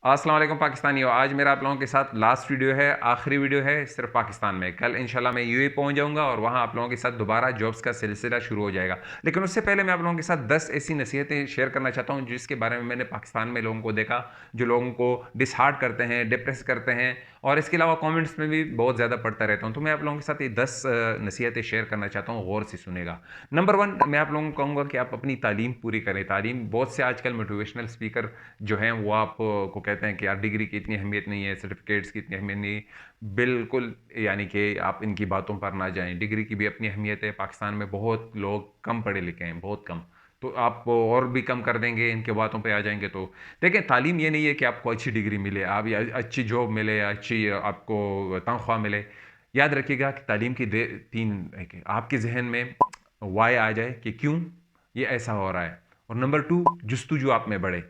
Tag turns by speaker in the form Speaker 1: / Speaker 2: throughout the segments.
Speaker 1: अस्सलाम वालेकुम पाकिस्तानियों। आज मेरा आप लोगों के साथ लास्ट वीडियो है, आखिरी वीडियो है सिर्फ पाकिस्तान में। कल इंशाल्लाह मैं यूएई पहुंच जाऊंगा और वहां आप लोगों के साथ दोबारा जॉब्स का सिलसिला शुरू हो जाएगा। लेकिन उससे पहले मैं आप लोगों के साथ 10 ऐसी नसीहतें शेयर करना चाहता हूं जिसके बारे में मैंने पाकिस्तान में लोगों को देखा, जो लोगों को डिसहार्ट करते हैं, डिप्रेस करते हैं। और इसके अलावा कॉमेंट्स में भी बहुत ज़्यादा पढ़ता रहता हूँ। तो मैं आप लोगों के साथ ये 10 नसीहतें शेयर करना चाहता हूँ, गौर से सुनेगा। नंबर वन, मैं आप लोगों को कहूँगा कि आप अपनी तालीम पूरी करें। तालीम, बहुत से आजकल मोटिवेशनल स्पीकर जो हैं वो आपको कहते हैं कि यार डिग्री की इतनी अहमियत नहीं है, सर्टिफिकेट्स की इतनी अहमियत नहीं। बिल्कुल, यानी कि आप इनकी बातों पर ना जाएं। डिग्री की भी अपनी अहमियत है। पाकिस्तान में बहुत लोग कम पढ़े लिखे हैं, बहुत कम। तो आप और भी कम कर देंगे इनके बातों पे आ जाएंगे तो। देखें, तालीम ये नहीं है कि आपको अच्छी डिग्री मिले, आप या अच्छी जॉब मिले, अच्छी आपको तनख्वाह मिले। याद रखिएगा कि तालीम की तीन है कि आपके जहन में वाई आ जाए कि क्यों ये ऐसा हो रहा है। और नंबर टू, जुस्तजू आप में बढ़े,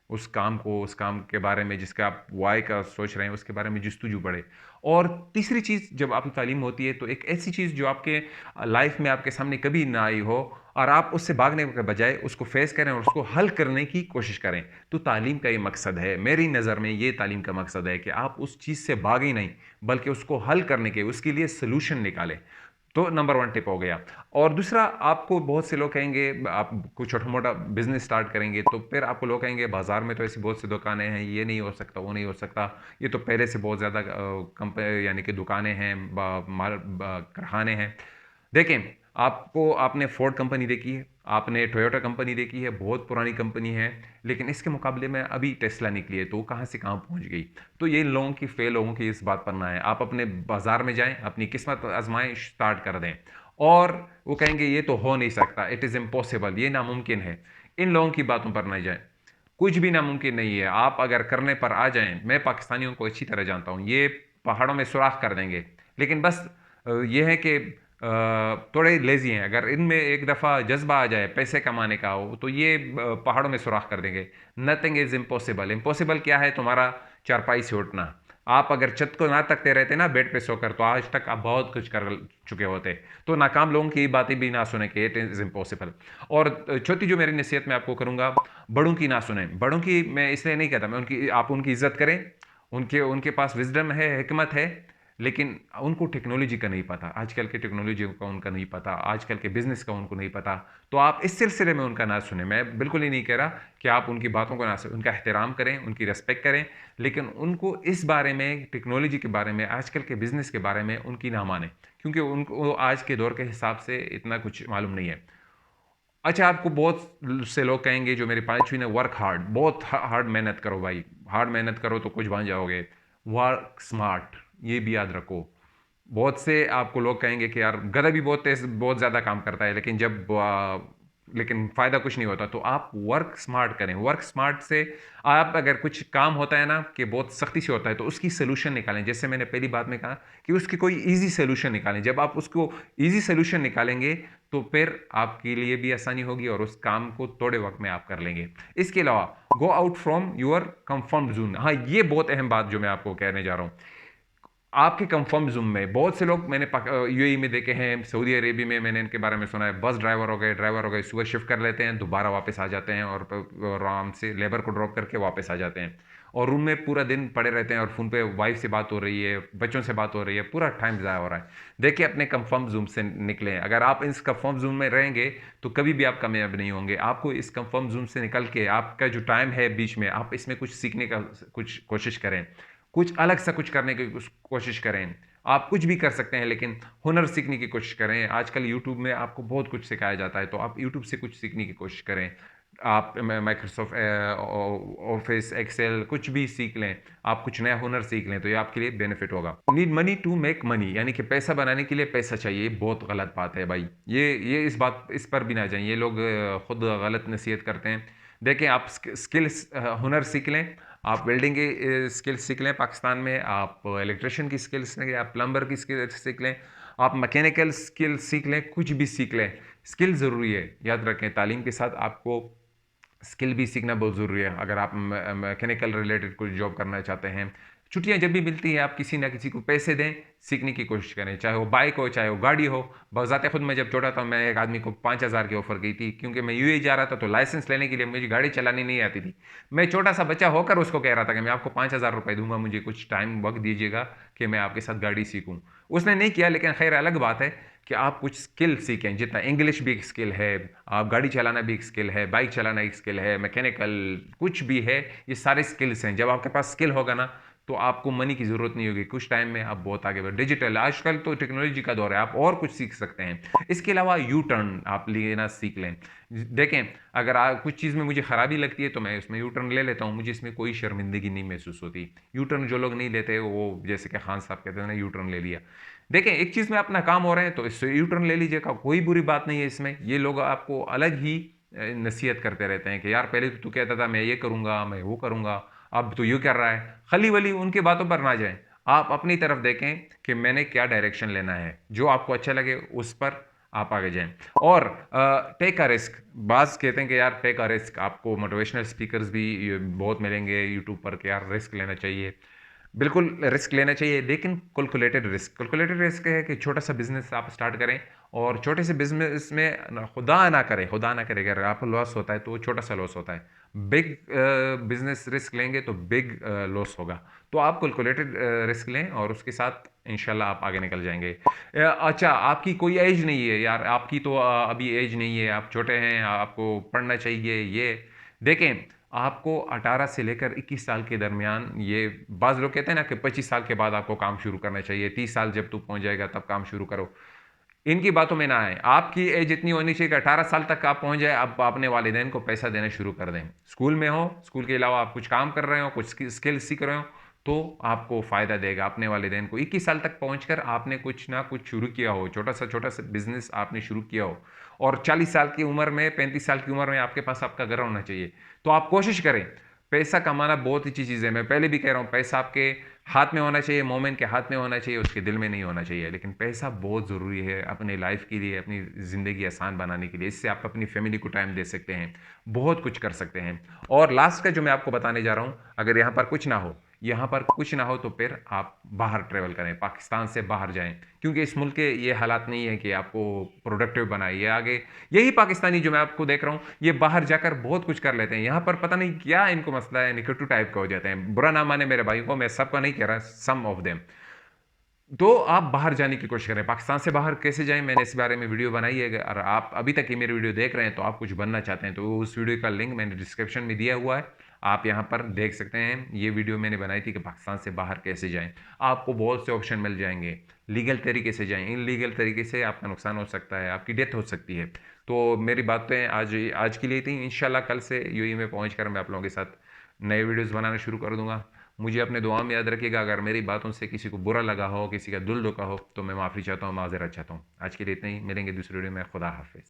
Speaker 1: उस काम के बारे में जिसका आप वाई का सोच रहे हैं उसके बारे में जुस्तजू बढ़े। और तीसरी चीज़, जब आपकी तालीम होती है तो एक ऐसी चीज़ जो आपके लाइफ में आपके सामने कभी ना आई हो और आप उससे भागने के बजाय उसको फेस करें और उसको हल करने की कोशिश करें। तो तालीम का ये मकसद है, मेरी नज़र में ये तालीम का मकसद है कि आप उस चीज़ से भागें नहीं, बल्कि उसको हल करने के, उसके लिए सोल्यूशन निकालें। तो नंबर वन टिप हो गया। और दूसरा, आपको बहुत से लोग कहेंगे, आप कुछ छोटा मोटा बिजनेस स्टार्ट करेंगे तो फिर आपको लोग कहेंगे बाजार में तो ऐसी बहुत सी दुकानें हैं, ये नहीं हो सकता, वो नहीं हो सकता, ये तो पहले से बहुत ज़्यादा यानी कि दुकानें हैं, माल कारखाने हैं। देखें, आपको आपने फोर्ड कंपनी देखी है, आपने टोयोटा कंपनी देखी है, बहुत पुरानी कंपनी है। लेकिन इसके मुकाबले में अभी टेस्ला निकली है, तो वो कहाँ से कहाँ पहुँच गई। तो ये लोगों की फेल, लोगों की इस बात पर ना है। आप अपने बाजार में जाएं, अपनी किस्मत आजमाएं, स्टार्ट कर दें। और वो कहेंगे ये तो हो नहीं सकता, इट इज़ इम्पॉसिबल, ये नामुमकिन है। इन लोगों की बातों पर ना जाएं। कुछ भी नामुमकिन नहीं है। आप अगर करने पर आ जाएं, मैं पाकिस्तानियों को अच्छी तरह जानता हूं, ये पहाड़ों में सुराख कर देंगे। लेकिन बस ये है कि थोड़े लेजी हैं। अगर इनमें एक दफ़ा जज्बा आ जाए पैसे कमाने का हो तो ये पहाड़ों में सुराख कर देंगे। Nothing is impossible. इम्पॉसिबल क्या है? तुम्हारा चारपाई से उठना। आप अगर छत को ना तकते रहते ना बेड पे सोकर, तो आज तक आप बहुत कुछ कर चुके होते। तो नाकाम लोगों की बातें भी ना सुने कि इट इज़ इम्पॉसिबल। और चौथी जो मेरी नसीहत मैं आपको करूंगा, बड़ों की ना सुने। बड़ों की मैं इसलिए नहीं कहता, मैं उनकी, आप उनकी इज्जत करें, उनके उनके पास विजडम है, हिकमत है। लेकिन उनको टेक्नोलॉजी का नहीं पता, आजकल के टेक्नोलॉजी का उनका नहीं पता, आजकल के बिजनेस का उनको नहीं पता। तो आप इस सिलसिले में उनका ना सुने। मैं बिल्कुल ही नहीं कह रहा कि आप उनकी बातों को ना सुने, उनका एहतराम करें, उनकी रेस्पेक्ट करें। लेकिन उनको इस बारे में, टेक्नोलॉजी के बारे में, आजकल के बिजनेस के बारे में उनकी ना माने, क्योंकि उनको आज के दौर के हिसाब से इतना कुछ मालूम नहीं है। अच्छा, आपको बहुत से लोग कहेंगे जो मेरी पांचवी ने, वर्क हार्ड, बहुत हार्ड मेहनत करो भाई, हार्ड मेहनत करो तो कुछ बन जाओगे। वर्क स्मार्ट, ये भी याद रखो। बहुत से आपको लोग कहेंगे कि यार गधा भी बहुत तेज, बहुत ज़्यादा काम करता है, लेकिन लेकिन फ़ायदा कुछ नहीं होता। तो आप वर्क स्मार्ट करें। वर्क स्मार्ट से आप, अगर कुछ काम होता है ना कि बहुत सख्ती से होता है, तो उसकी सोल्यूशन निकालें। जैसे मैंने पहली बात में कहा कि उसकी कोई ईजी सोल्यूशन निकालें। जब आप उसको ईजी सोल्यूशन निकालेंगे तो फिर आपके लिए भी आसानी होगी और उस काम को थोड़े वक्त में आप कर लेंगे। इसके अलावा, go out from your comfort zone. हाँ, ये बहुत अहम बात जो मैं आपको कहने जा रहा हूँ। आपके कंफर्म जोन में बहुत से लोग मैंने यूएई में देखे हैं, सऊदी अरेबिया में मैंने इनके बारे में सुना है। बस ड्राइवर हो गए, सुबह शिफ्ट कर लेते हैं, दोबारा वापस आ जाते हैं और आराम से लेबर को ड्रॉप करके वापस आ जाते हैं। और रूम में पूरा दिन पड़े रहते हैं और फ़ोन पे वाइफ से बात हो रही है, बच्चों से बात हो रही है, पूरा टाइम ज़ाया हो रहा है। देखिए, अपने कंफर्म जोन से निकलें। अगर आप इस कंफर्म जोन में रहेंगे तो कभी भी आप कामयाब नहीं होंगे। आपको इस कंफर्म जोन से निकल के, आपका जो टाइम है बीच में, आप इसमें कुछ सीखने का कुछ कोशिश करें, कुछ अलग सा कुछ करने की कोशिश करें। आप कुछ भी कर सकते हैं, लेकिन हुनर सीखने की कोशिश करें। आजकल यूट्यूब में आपको बहुत कुछ सिखाया जाता है, तो आप यूट्यूब से कुछ सीखने की कोशिश करें। आप माइक्रोसॉफ्ट ऑफिस, एक्सेल, कुछ भी सीख लें। आप कुछ नया हुनर सीख लें तो ये आपके लिए बेनिफिट होगा। Need money to make money, यानी कि पैसा बनाने के लिए पैसा चाहिए, ये बहुत गलत बात है भाई। ये इस पर भी ना जाएं। ये लोग खुद गलत नसीहत करते हैं। देखें, आप स्किल्स, हुनर सीख लें। आप वेल्डिंग की स्किल्स सीख लें पाकिस्तान में, आप इलेक्ट्रिशियन की स्किल्स सीख लें, आप प्लम्बर की स्किल्स सीख लें, आप मैकेनिकल स्किल्स सीख लें, कुछ भी सीख लें। स्किल ज़रूरी है, याद रखें। तालीम के साथ आपको स्किल भी सीखना बहुत ज़रूरी है। अगर आप मैकेनिकल रिलेटेड कुछ जॉब करना चाहते हैं, छुट्टियाँ जब भी मिलती हैं आप किसी ना किसी को पैसे दें, सीखने की कोशिश करें, चाहे वो बाइक हो, चाहे वो गाड़ी हो। बज़ाते खुद मैं जब छोटा था, मैं एक आदमी को 5,000 की ऑफ़र की थी, क्योंकि मैं यूएई जा रहा था, तो लाइसेंस लेने के लिए मुझे गाड़ी चलानी नहीं आती थी। मैं छोटा-सा बच्चा होकर उसको कह रहा था कि मैं आपको 5,000 रुपए दूँगा, मुझे कुछ टाइम वक़्त दीजिएगा कि मैं आपके साथ गाड़ी सीखूँ। उसने नहीं किया, लेकिन ख़ैर अलग बात है कि आप कुछ स्किल सीखें, जितना इंग्लिश भी एक स्किल है, आप गाड़ी चलाना भी एक स्किल है, बाइक चलाना एक स्किल है, मैकेनिकल कुछ भी है, ये सारे स्किल्स हैं। जब आपके पास स्किल होगा ना, तो आपको मनी की ज़रूरत नहीं होगी, कुछ टाइम में आप बहुत आगे बढ़ डिजिटल आजकल तो टेक्नोलॉजी का दौर है, आप और कुछ सीख सकते हैं। इसके अलावा यू टर्न आप लेना सीख लें। देखें, अगर कुछ चीज़ में मुझे खराबी लगती है तो मैं उसमें यू टर्न ले लेता हूँ, मुझे इसमें कोई शर्मिंदगी नहीं महसूस होती। यू टर्न जो लोग नहीं लेते, वो जैसे कि खान साहब कहते हैं ना, यू टर्न ले लिया। देखें, एक चीज़ में अपना काम हो रहे हैं तो इससे यू टर्न ले लीजिएगा, कोई बुरी बात नहीं है इसमें। ये लोग आपको अलग ही नसीहत करते रहते हैं कि यार पहले तो तू कहता था मैं ये करूँगा, मैं वो करूँगा, अब तो यूँ कर रहा है। खली-वली उनकी बातों पर ना जाएँ। आप अपनी तरफ देखें कि मैंने क्या डायरेक्शन लेना है। जो आपको अच्छा लगे उस पर आप आगे जाएँ। और टेक अ रिस्क। बाज़ कहते हैं कि यार टेक अ रिस्क, आपको मोटिवेशनल स्पीकर्स भी बहुत मिलेंगे यूट्यूब पर कि यार रिस्क लेना चाहिए। बिल्कुल रिस्क लेना चाहिए, लेकिन कैलकुलेटेड रिस्क। कैलकुलेटेड रिस्क है कि छोटा-सा बिज़नेस आप स्टार्ट करें और छोटे से बिज़नेस में खुदा ना करे अगर आपको लॉस होता है तो वो छोटा-सा लॉस होता है। बिग बिज़नेस रिस्क लेंगे तो बिग लॉस होगा। तो आप कैलकुलेटेड रिस्क लें और उसके साथ इंशाल्लाह आप आगे निकल जाएँगे। अच्छा, आपकी कोई एज नहीं है यार, आपकी तो अभी एज नहीं है, आप छोटे हैं, आपको पढ़ना चाहिए ये। देखें, आपको 18 से लेकर 21 साल के दरमियान, ये बाज़ लोग कहते हैं ना कि 25 साल के बाद आपको काम शुरू करना चाहिए, 30 साल जब तू पहुँच जाएगा तब काम शुरू करो। इनकी बातों में ना आएँ। आपकी एज इतनी होनी चाहिए कि 18 साल तक आप पहुँच जाएँ, आप अपने वालिदैन को पैसा देना शुरू कर दें। स्कूल में हो, स्कूल के अलावा आप कुछ काम कर रहे हो, कुछ स्किल सीख रहे हो, तो आपको फ़ायदा देगा अपने वालिदैन को। 21 साल तक पहुँचकर आपने कुछ ना कुछ शुरू किया हो, छोटा-सा बिज़नेस आपने शुरू किया हो और 40 साल की उम्र में, 35 साल की उम्र में आपके पास आपका घर होना चाहिए। तो आप कोशिश करें। पैसा कमाना बहुत अच्छी चीज़ है, मैं पहले भी कह रहा हूँ, पैसा आपके हाथ में होना चाहिए, मोमेन के हाथ में होना चाहिए, उसके दिल में नहीं होना चाहिए। लेकिन पैसा बहुत ज़रूरी है अपनी लाइफ़ के लिए, अपनी ज़िंदगी आसान बनाने के लिए। इससे आप अपनी फ़ैमिली को टाइम दे सकते हैं, बहुत कुछ कर सकते हैं। और लास्ट का जो मैं आपको बताने जा रहा हूँ, अगर यहाँ पर कुछ ना हो तो फिर आप बाहर ट्रैवल करें, पाकिस्तान से बाहर जाएँ। क्योंकि इस मुल्क के ये हालात नहीं है कि आपको प्रोडक्टिव बनाए, ये आगे यही पाकिस्तानी जो मैं आपको देख रहा हूँ, ये बाहर जाकर बहुत कुछ कर लेते हैं। यहाँ पर पता नहीं क्या इनको मसला है, निकट्टू टाइप का हो जाते हैं। बुरा ना माने मेरे भाइयों को, मैं सबका नहीं कह रहा, सम ऑफ देम। तो आप बाहर जाने की कोशिश करें। पाकिस्तान से बाहर कैसे जाएँ, मैंने इस बारे में वीडियो बनाई है। और आप अभी तक ये मेरी वीडियो देख रहे हैं तो आप कुछ बनना चाहते हैं, तो उस वीडियो का लिंक मैंने डिस्क्रिप्शन में दिया हुआ है। आप यहाँ पर देख सकते हैं। ये वीडियो मैंने बनाई थी कि पाकिस्तान से बाहर कैसे जाएँ। आपको बहुत से ऑप्शन मिल जाएँगे। लीगल तरीके से जाएँ, इल्लीगल तरीके से आपका नुकसान हो सकता है, आपकी डेथ हो सकती है। तो मेरी बातें आज आज के लिए थी। इंशाल्लाह कल से यूएई में पहुँच कर मैं आप लोगों के साथ नए वीडियोज़ बनाना शुरू कर दूँगा। मुझे अपने दुआ में याद रखिएगा। अगर मेरी बातों से किसी को बुरा लगा हो, किसी का दिल दुखा हो, तो मैं माफ़ी चाहता हूँ, माज़रत चाहता हूँ। आज के लिए इतना ही, मिलेंगे दूसरी वीडियो में। खुदा हाफ़िज़।